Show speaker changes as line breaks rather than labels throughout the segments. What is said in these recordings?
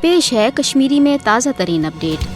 पेश है कश्मीरी में ताज़ा तरीन अपडेट।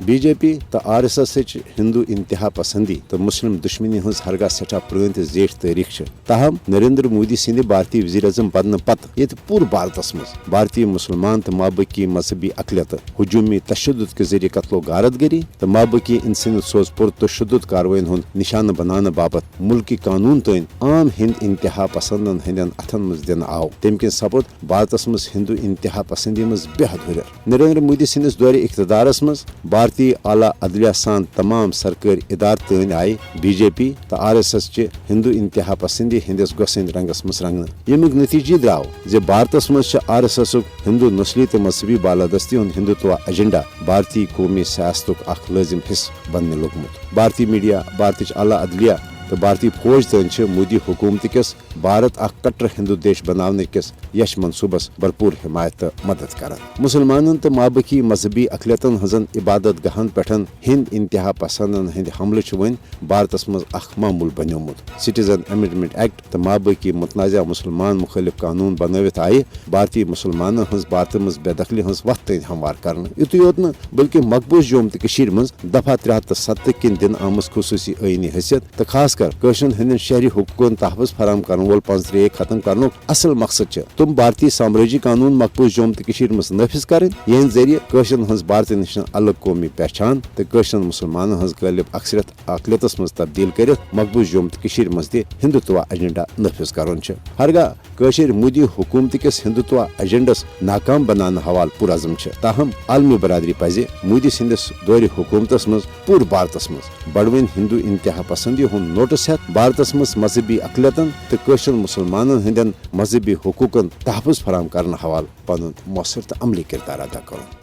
BJP तो RSS हिंदू इंतहा पसंदी तो मुस्लिम दुश्मनी हज हरगा सठा पुरान तो जेठ तारीख ताहम नरेंद्र मोदी सिंध भारतीय वजीर अजम बन पत ये पूरे भारत मज भारतीय मुसलमान तो माबकी मजहबी अकलियत हजूमी तशद्दुद के जरिए कत्लो गारतगरी तो माबकी इंसान सोज पुर तशद्दुद कार्रवाइन हूं निशान बनाने बाबत मुल्की कानून तन आम हिंद इंतहा पसंदन हंदन अथन मज दिन आव तम कन सपद भारत मज हिंदू इंतहा पसंदी मज बेहद हुर नरेंद्र मोदी सिंदस दौर इख्तदारस मज भारतीय आला अदलिया सान तमाम सरकारी इदार तन आई BJP तो RSS हिंदू इंतहा पसंदी हंदिस गोसन रंगस मज रंगन यमुक नतीजे द्राव जे भारत मज RSS हिंदू नस्ली तो मजहबी बालादस्ती हूं हिंदुत्व एजेंडा भारतीय कौमी सियासत अख लाजिम हिस्स बनने लोगमुत। भारतीय मीडिया भारतीय आला अदलिया तो भारतीय फौज तन मोदी हुकूमत किस भारत कट्टर हिंदू देश बनाने किस यश मनसूबस भरपूर हिमायत तो मदद कर मुसलमान तो माबकी मजहबी अकलियतन हजन इबादत गहन पे हिंद इंतहा पसंदन हंद हमल वन भारत मज मामूल बनोमुत। सिटीजन अमेंडमेंट एक्ट तो माबकी मुतनाज़ा मुसलमान मुखालिफ कानून बनवित आये भारतीय मुसलमान हज भारत मज बेदखली हज वत तन हमवार कर युत योत न बल्कि मकबूज जोम तो मज दफा 370 किन दिन आमस खुसूसी आईनी हैसियत तो खास कशरन हंदन शहरी हुकूकन तहफ़्फ़ुज़ फराम कर वोल 15 खत्म कर असल मकसद तुम भारतीय साम्राज्य कानून मकबूज जोम तो मज नफिज कर जरिए कशरन हज भारत नश अलग कौमी पहचान तो कशरन मुसलमान हज गालिब अक्सरियत अकलियतस मज तब्दील कर मकबूज जोम तो मज हिंदुत्व एजेंडा नफिज कर हरगा कशर मोदी हुकूमत किस हिंदुत्व एजेंडस नाकाम बनाने हवाल पुरज़म ताहम आलमी बरादरी पजे मोदी सिंदस दौर हुकूमतस मज पूरे भारत मज बड़वन हिंदू इंतहा पसंदी हूं नोटिस हेत भारत मज मजहबी अकलियतन तो कशर मुसलमान हंदन मजहबी हुकूकन तहफ़्फ़ुज़ फराम करने हवाल पन मौसर तो अमली किरदार अदा कर।